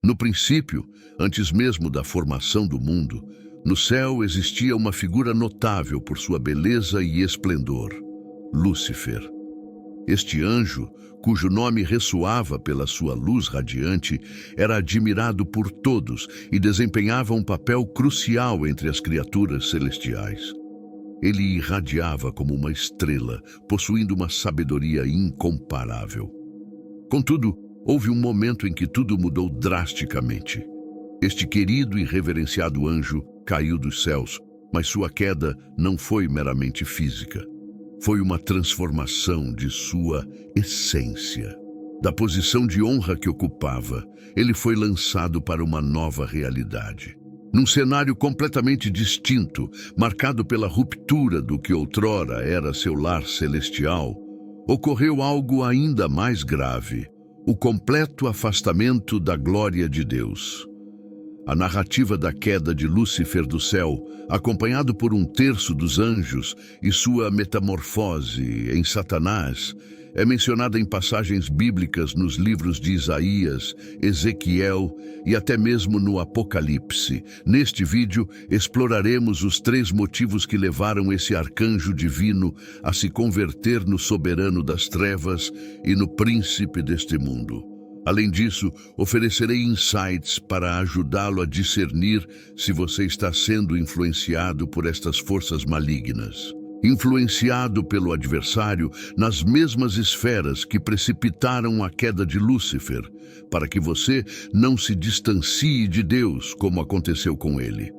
No princípio, antes mesmo da formação do mundo, no céu existia uma figura notável por sua beleza e esplendor: Lúcifer. Este anjo, cujo nome ressoava pela sua luz radiante, era admirado por todos e desempenhava um papel crucial entre as criaturas celestiais. Ele irradiava como uma estrela, possuindo uma sabedoria incomparável. Contudo, houve um momento em que tudo mudou drasticamente. Este querido e reverenciado anjo caiu dos céus, mas sua queda não foi meramente física. Foi uma transformação de sua essência. Da posição de honra que ocupava, ele foi lançado para uma nova realidade. Num cenário completamente distinto, marcado pela ruptura do que outrora era seu lar celestial, ocorreu algo ainda mais grave: o completo afastamento da glória de Deus. A narrativa da queda de Lúcifer do céu, acompanhado por um terço dos anjos, e sua metamorfose em Satanás, é mencionada em passagens bíblicas nos livros de Isaías, Ezequiel e até mesmo no Apocalipse. Neste vídeo, exploraremos os 3 motivos que levaram esse arcanjo divino a se converter no soberano das trevas e no príncipe deste mundo. Além disso, oferecerei insights para ajudá-lo a discernir se você está sendo influenciado por estas forças malignas. Influenciado pelo adversário nas mesmas esferas que precipitaram a queda de Lúcifer, para que você não se distancie de Deus, como aconteceu com ele.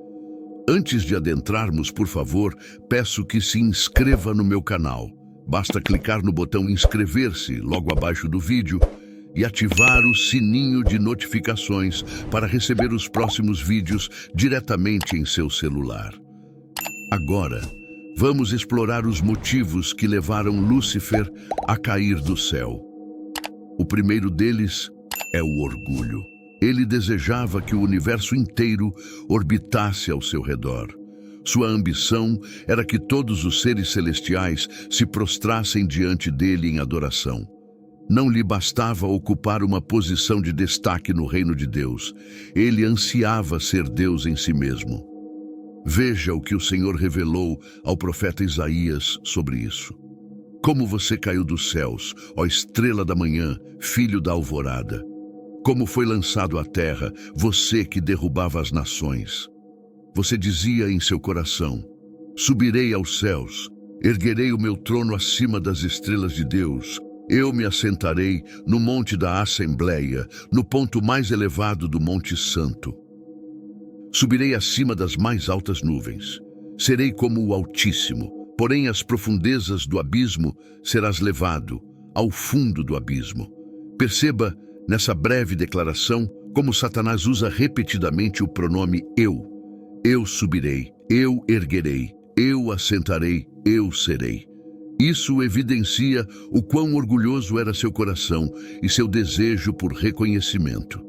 Antes de adentrarmos, por favor, peço que se inscreva no meu canal. Basta clicar no botão inscrever-se logo abaixo do vídeo e ativar o sininho de notificações para receber os próximos vídeos diretamente em seu celular. Agora, vamos explorar os motivos que levaram Lúcifer a cair do céu. O primeiro deles é o orgulho. Ele desejava que o universo inteiro orbitasse ao seu redor. Sua ambição era que todos os seres celestiais se prostrassem diante dele em adoração. Não lhe bastava ocupar uma posição de destaque no reino de Deus. Ele ansiava ser Deus em si mesmo. Veja o que o Senhor revelou ao profeta Isaías sobre isso. Como você caiu dos céus, ó estrela da manhã, filho da alvorada. Como foi lançado à terra, você que derrubava as nações. Você dizia em seu coração: subirei aos céus, erguerei o meu trono acima das estrelas de Deus. Eu me assentarei no monte da Assembleia, no ponto mais elevado do Monte Santo. Subirei acima das mais altas nuvens. Serei como o Altíssimo, porém às profundezas do abismo serás levado, ao fundo do abismo. Perceba, nessa breve declaração, como Satanás usa repetidamente o pronome eu. Eu subirei, eu erguerei, eu assentarei, eu serei. Isso evidencia o quão orgulhoso era seu coração e seu desejo por reconhecimento.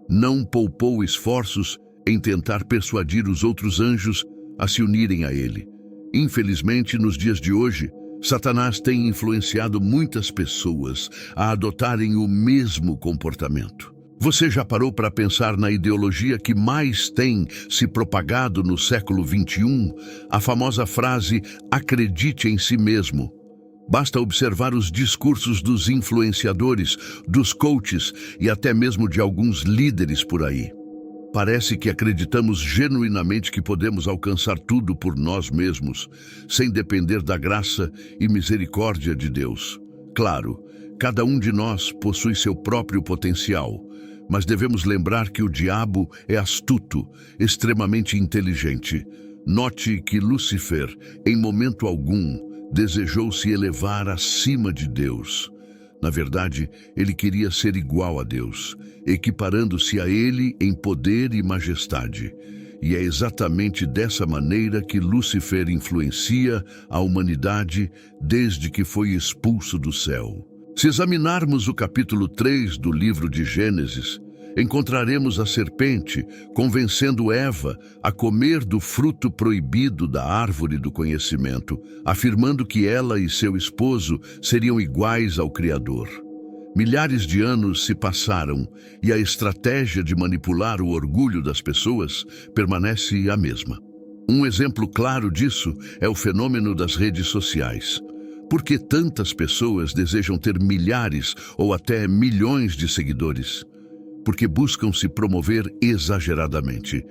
Não poupou esforços em tentar persuadir os outros anjos a se unirem a ele. Infelizmente, nos dias de hoje, Satanás tem influenciado muitas pessoas a adotarem o mesmo comportamento. Você já parou para pensar na ideologia que mais tem se propagado no século XXI? A famosa frase, acredite em si mesmo. Basta observar os discursos dos influenciadores, dos coaches e até mesmo de alguns líderes por aí. Parece que acreditamos genuinamente que podemos alcançar tudo por nós mesmos, sem depender da graça e misericórdia de Deus. Claro, cada um de nós possui seu próprio potencial, mas devemos lembrar que o diabo é astuto, extremamente inteligente. Note que Lúcifer, em momento algum, desejou se elevar acima de Deus. Na verdade, ele queria ser igual a Deus, equiparando-se a ele em poder e majestade. E é exatamente dessa maneira que Lúcifer influencia a humanidade desde que foi expulso do céu. Se examinarmos o capítulo 3 do livro de Gênesis, encontraremos a serpente convencendo Eva a comer do fruto proibido da árvore do conhecimento, afirmando que ela e seu esposo seriam iguais ao Criador. Milhares de anos se passaram e a estratégia de manipular o orgulho das pessoas permanece a mesma. Um exemplo claro disso é o fenômeno das redes sociais. Por que tantas pessoas desejam ter milhares ou até milhões de seguidores? Porque buscam se promover exageradamente,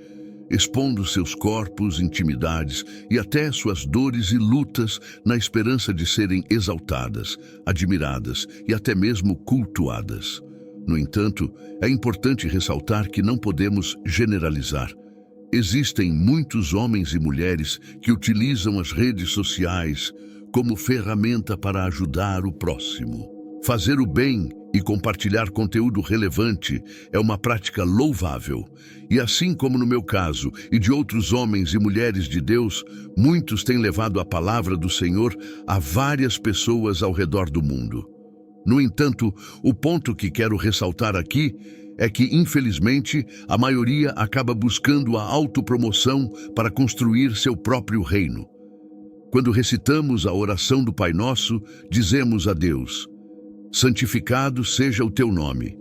expondo seus corpos, intimidades e até suas dores e lutas na esperança de serem exaltadas, admiradas e até mesmo cultuadas. No entanto, é importante ressaltar que não podemos generalizar. Existem muitos homens e mulheres que utilizam as redes sociais como ferramenta para ajudar o próximo. Fazer o bem e compartilhar conteúdo relevante é uma prática louvável. E assim como no meu caso e de outros homens e mulheres de Deus, muitos têm levado a palavra do Senhor a várias pessoas ao redor do mundo. No entanto, o ponto que quero ressaltar aqui é que, infelizmente, a maioria acaba buscando a autopromoção para construir seu próprio reino. Quando recitamos a oração do Pai Nosso, dizemos a Deus: santificado seja o teu nome.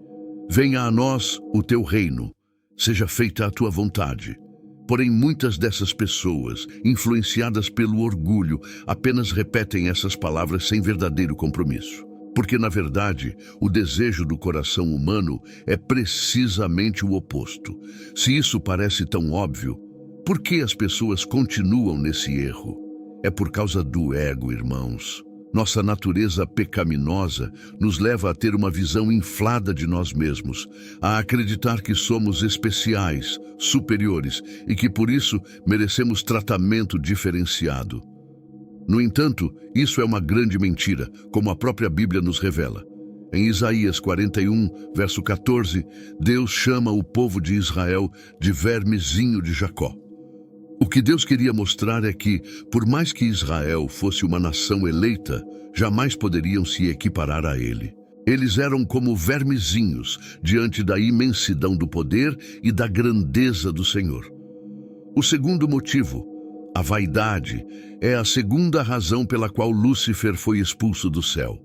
Venha a nós o teu reino. Seja feita a tua vontade. Porém, muitas dessas pessoas, influenciadas pelo orgulho, apenas repetem essas palavras sem verdadeiro compromisso. Porque, na verdade, o desejo do coração humano é precisamente o oposto. Se isso parece tão óbvio, por que as pessoas continuam nesse erro? É por causa do ego, irmãos. Nossa natureza pecaminosa nos leva a ter uma visão inflada de nós mesmos, a acreditar que somos especiais, superiores e que por isso merecemos tratamento diferenciado. No entanto, isso é uma grande mentira, como a própria Bíblia nos revela. Em Isaías 41, verso 14, Deus chama o povo de Israel de vermezinho de Jacó. O que Deus queria mostrar é que, por mais que Israel fosse uma nação eleita, jamais poderiam se equiparar a ele. Eles eram como vermezinhos diante da imensidão do poder e da grandeza do Senhor. O segundo motivo, a vaidade, é a segunda razão pela qual Lúcifer foi expulso do céu.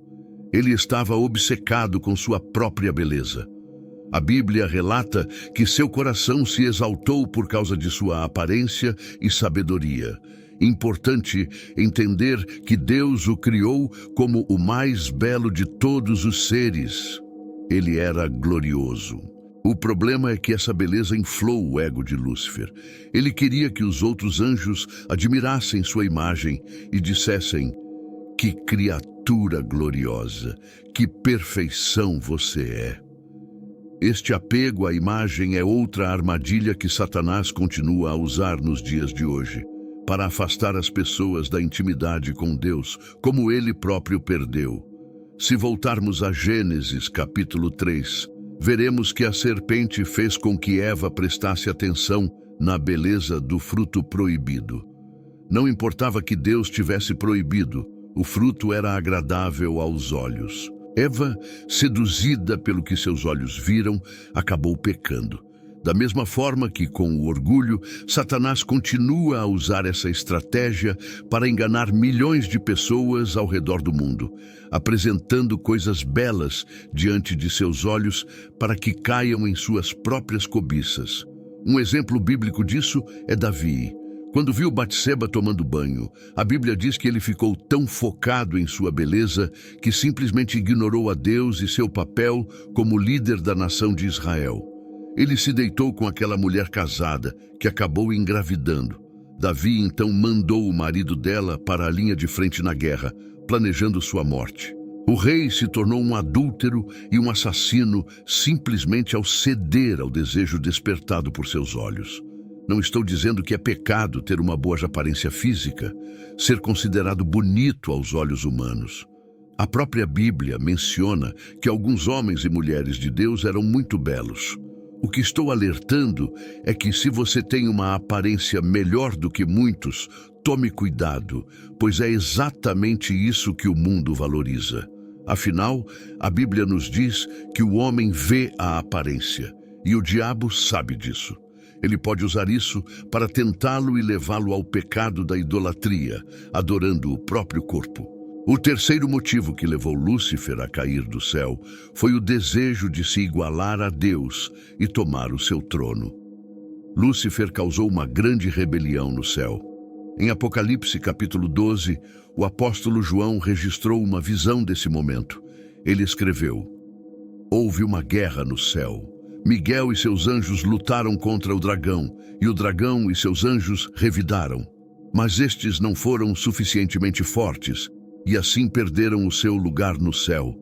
Ele estava obcecado com sua própria beleza. A Bíblia relata que seu coração se exaltou por causa de sua aparência e sabedoria. Importante entender que Deus o criou como o mais belo de todos os seres. Ele era glorioso. O problema é que essa beleza inflou o ego de Lúcifer. Ele queria que os outros anjos admirassem sua imagem e dissessem: que criatura gloriosa, que perfeição você é. Este apego à imagem é outra armadilha que Satanás continua a usar nos dias de hoje, para afastar as pessoas da intimidade com Deus, como ele próprio perdeu. Se voltarmos a Gênesis capítulo 3, veremos que a serpente fez com que Eva prestasse atenção na beleza do fruto proibido. Não importava que Deus tivesse proibido, o fruto era agradável aos olhos. Eva, seduzida pelo que seus olhos viram, acabou pecando. Da mesma forma que, com o orgulho, Satanás continua a usar essa estratégia para enganar milhões de pessoas ao redor do mundo, apresentando coisas belas diante de seus olhos para que caiam em suas próprias cobiças. Um exemplo bíblico disso é Davi. Quando viu Batseba tomando banho, a Bíblia diz que ele ficou tão focado em sua beleza que simplesmente ignorou a Deus e seu papel como líder da nação de Israel. Ele se deitou com aquela mulher casada, que acabou engravidando. Davi então mandou o marido dela para a linha de frente na guerra, planejando sua morte. O rei se tornou um adúltero e um assassino simplesmente ao ceder ao desejo despertado por seus olhos. Não estou dizendo que é pecado ter uma boa aparência física, ser considerado bonito aos olhos humanos. A própria Bíblia menciona que alguns homens e mulheres de Deus eram muito belos. O que estou alertando é que se você tem uma aparência melhor do que muitos, tome cuidado, pois é exatamente isso que o mundo valoriza. Afinal, a Bíblia nos diz que o homem vê a aparência, e o diabo sabe disso. Ele pode usar isso para tentá-lo e levá-lo ao pecado da idolatria, adorando o próprio corpo. O terceiro motivo que levou Lúcifer a cair do céu foi o desejo de se igualar a Deus e tomar o seu trono. Lúcifer causou uma grande rebelião no céu. Em Apocalipse capítulo 12, o apóstolo João registrou uma visão desse momento. Ele escreveu: houve uma guerra no céu. Miguel e seus anjos lutaram contra o dragão, e o dragão e seus anjos revidaram. Mas estes não foram suficientemente fortes, e assim perderam o seu lugar no céu.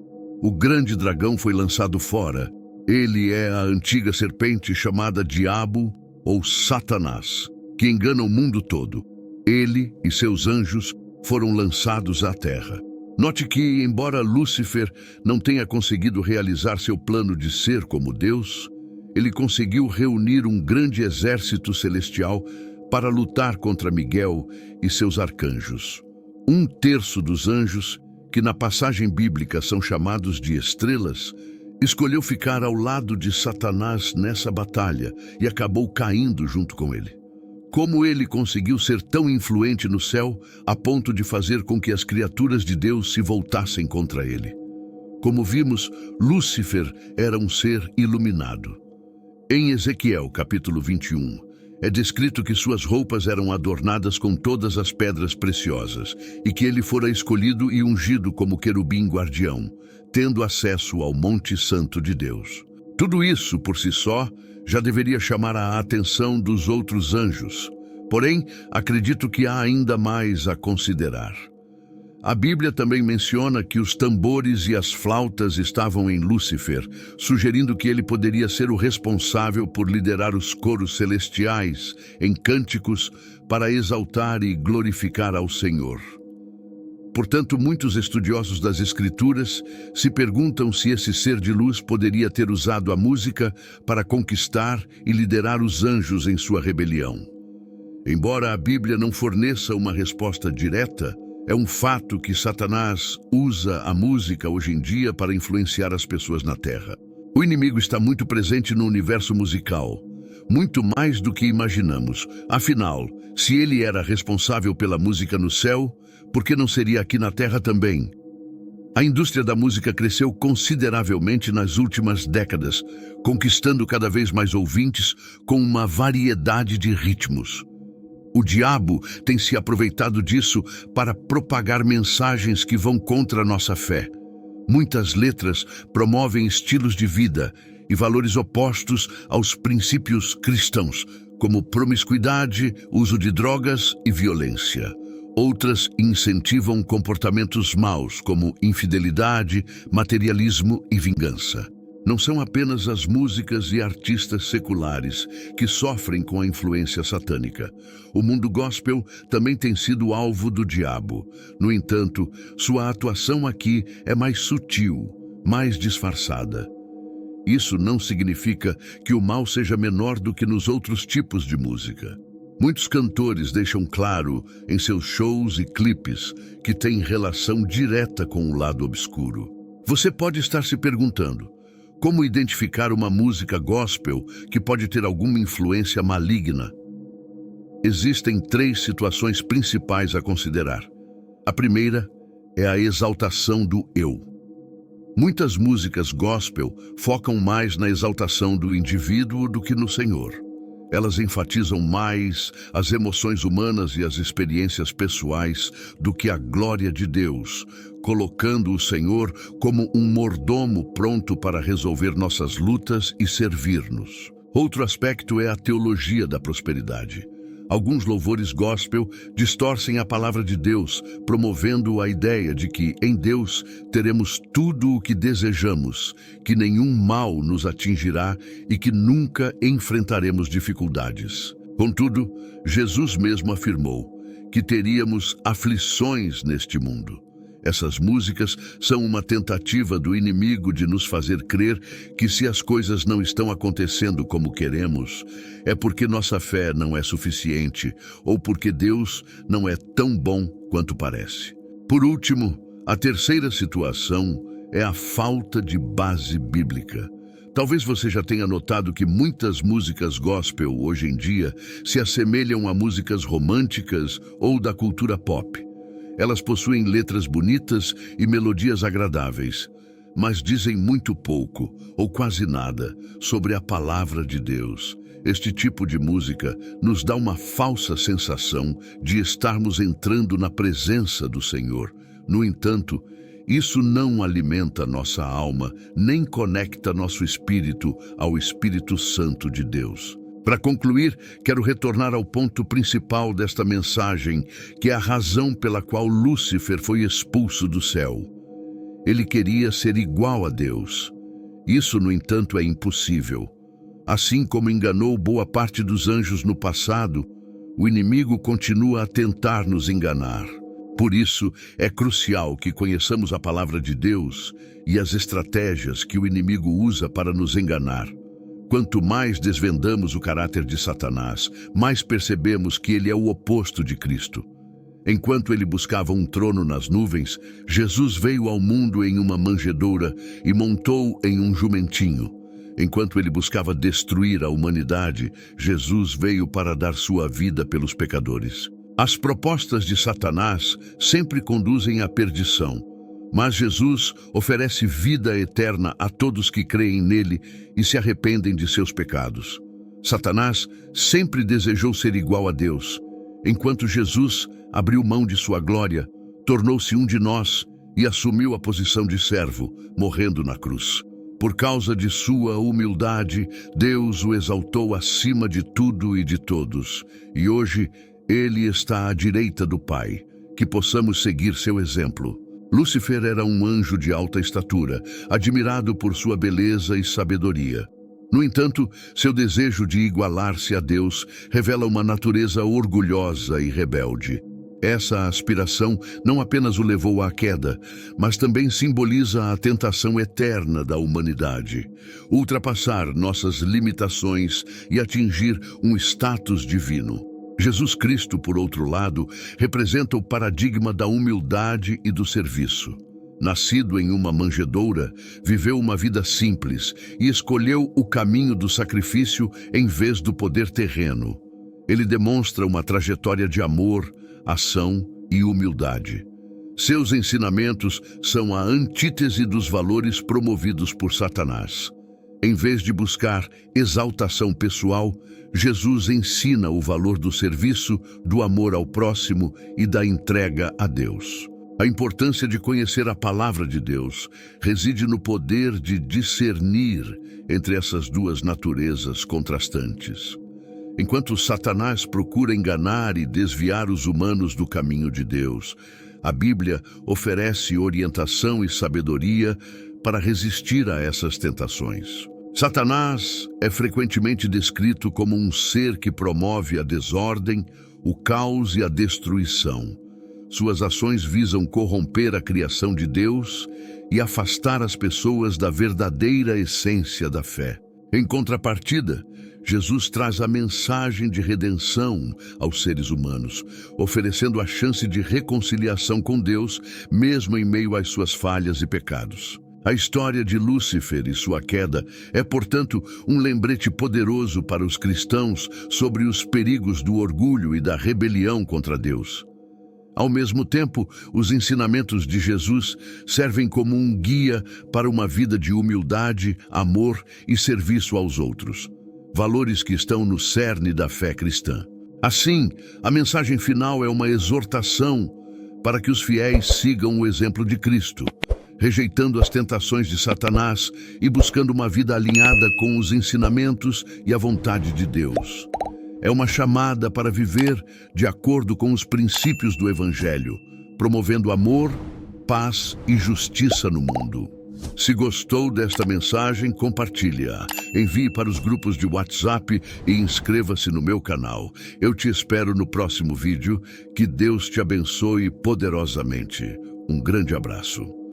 O grande dragão foi lançado fora. Ele é a antiga serpente chamada Diabo ou Satanás, que engana o mundo todo. Ele e seus anjos foram lançados à terra. Note que, embora Lúcifer não tenha conseguido realizar seu plano de ser como Deus, ele conseguiu reunir um grande exército celestial para lutar contra Miguel e seus arcanjos. 1/3 dos anjos, que na passagem bíblica são chamados de estrelas, escolheu ficar ao lado de Satanás nessa batalha e acabou caindo junto com ele. Como ele conseguiu ser tão influente no céu a ponto de fazer com que as criaturas de Deus se voltassem contra ele? Como vimos, Lúcifer era um ser iluminado. Em Ezequiel capítulo 21, é descrito que suas roupas eram adornadas com todas as pedras preciosas e que ele fora escolhido e ungido como querubim guardião, tendo acesso ao Monte Santo de Deus. Tudo isso, por si só, já deveria chamar a atenção dos outros anjos. Porém, acredito que há ainda mais a considerar. A Bíblia também menciona que os tambores e as flautas estavam em Lúcifer, sugerindo que ele poderia ser o responsável por liderar os coros celestiais em cânticos para exaltar e glorificar ao Senhor. Portanto, muitos estudiosos das Escrituras se perguntam se esse ser de luz poderia ter usado a música para conquistar e liderar os anjos em sua rebelião. Embora a Bíblia não forneça uma resposta direta, é um fato que Satanás usa a música hoje em dia para influenciar as pessoas na Terra. O inimigo está muito presente no universo musical, muito mais do que imaginamos. Afinal, se ele era responsável pela música no céu, por que não seria aqui na Terra também? A indústria da música cresceu consideravelmente nas últimas décadas, conquistando cada vez mais ouvintes com uma variedade de ritmos. O diabo tem se aproveitado disso para propagar mensagens que vão contra a nossa fé. Muitas letras promovem estilos de vida e valores opostos aos princípios cristãos, como promiscuidade, uso de drogas e violência. Outras incentivam comportamentos maus, como infidelidade, materialismo e vingança. Não são apenas as músicas e artistas seculares que sofrem com a influência satânica. O mundo gospel também tem sido alvo do diabo. No entanto, sua atuação aqui é mais sutil, mais disfarçada. Isso não significa que o mal seja menor do que nos outros tipos de música. Muitos cantores deixam claro em seus shows e clipes que têm relação direta com o lado obscuro. Você pode estar se perguntando: como identificar uma música gospel que pode ter alguma influência maligna? Existem 3 situações principais a considerar. A primeira é a exaltação do eu. Muitas músicas gospel focam mais na exaltação do indivíduo do que no Senhor. Elas enfatizam mais as emoções humanas e as experiências pessoais do que a glória de Deus, colocando o Senhor como um mordomo pronto para resolver nossas lutas e servir-nos. Outro aspecto é a teologia da prosperidade. Alguns louvores gospel distorcem a palavra de Deus, promovendo a ideia de que em Deus teremos tudo o que desejamos, que nenhum mal nos atingirá e que nunca enfrentaremos dificuldades. Contudo, Jesus mesmo afirmou que teríamos aflições neste mundo. Essas músicas são uma tentativa do inimigo de nos fazer crer que se as coisas não estão acontecendo como queremos, é porque nossa fé não é suficiente ou porque Deus não é tão bom quanto parece. Por último, a terceira situação é a falta de base bíblica. Talvez você já tenha notado que muitas músicas gospel hoje em dia se assemelham a músicas românticas ou da cultura pop. Elas possuem letras bonitas e melodias agradáveis, mas dizem muito pouco, ou quase nada, sobre a palavra de Deus. Este tipo de música nos dá uma falsa sensação de estarmos entrando na presença do Senhor. No entanto, isso não alimenta nossa alma, nem conecta nosso espírito ao Espírito Santo de Deus. Para concluir, quero retornar ao ponto principal desta mensagem, que é a razão pela qual Lúcifer foi expulso do céu. Ele queria ser igual a Deus. Isso, no entanto, é impossível. Assim como enganou boa parte dos anjos no passado, o inimigo continua a tentar nos enganar. Por isso, é crucial que conheçamos a palavra de Deus e as estratégias que o inimigo usa para nos enganar. Quanto mais desvendamos o caráter de Satanás, mais percebemos que ele é o oposto de Cristo. Enquanto ele buscava um trono nas nuvens, Jesus veio ao mundo em uma manjedoura e montou em um jumentinho. Enquanto ele buscava destruir a humanidade, Jesus veio para dar sua vida pelos pecadores. As propostas de Satanás sempre conduzem à perdição, mas Jesus oferece vida eterna a todos que creem nele e se arrependem de seus pecados. Satanás sempre desejou ser igual a Deus. Enquanto Jesus abriu mão de sua glória, tornou-se um de nós e assumiu a posição de servo, morrendo na cruz. Por causa de sua humildade, Deus o exaltou acima de tudo e de todos. E hoje, ele está à direita do Pai, que possamos seguir seu exemplo. Lúcifer era um anjo de alta estatura, admirado por sua beleza e sabedoria. No entanto, seu desejo de igualar-se a Deus revela uma natureza orgulhosa e rebelde. Essa aspiração não apenas o levou à queda, mas também simboliza a tentação eterna da humanidade: ultrapassar nossas limitações e atingir um status divino. Jesus Cristo, por outro lado, representa o paradigma da humildade e do serviço. Nascido em uma manjedoura, viveu uma vida simples e escolheu o caminho do sacrifício em vez do poder terreno. Ele demonstra uma trajetória de amor, ação e humildade. Seus ensinamentos são a antítese dos valores promovidos por Satanás. Em vez de buscar exaltação pessoal, Jesus ensina o valor do serviço, do amor ao próximo e da entrega a Deus. A importância de conhecer a palavra de Deus reside no poder de discernir entre essas duas naturezas contrastantes. Enquanto Satanás procura enganar e desviar os humanos do caminho de Deus, a Bíblia oferece orientação e sabedoria para resistir a essas tentações. Satanás é frequentemente descrito como um ser que promove a desordem, o caos e a destruição. Suas ações visam corromper a criação de Deus e afastar as pessoas da verdadeira essência da fé. Em contrapartida, Jesus traz a mensagem de redenção aos seres humanos, oferecendo a chance de reconciliação com Deus, mesmo em meio às suas falhas e pecados. A história de Lúcifer e sua queda é, portanto, um lembrete poderoso para os cristãos sobre os perigos do orgulho e da rebelião contra Deus. Ao mesmo tempo, os ensinamentos de Jesus servem como um guia para uma vida de humildade, amor e serviço aos outros, valores que estão no cerne da fé cristã. Assim, a mensagem final é uma exortação para que os fiéis sigam o exemplo de Cristo, rejeitando as tentações de Satanás e buscando uma vida alinhada com os ensinamentos e a vontade de Deus. É uma chamada para viver de acordo com os princípios do Evangelho, promovendo amor, paz e justiça no mundo. Se gostou desta mensagem, compartilhe-a, envie para os grupos de WhatsApp e inscreva-se no meu canal. Eu te espero no próximo vídeo. Que Deus te abençoe poderosamente. Um grande abraço.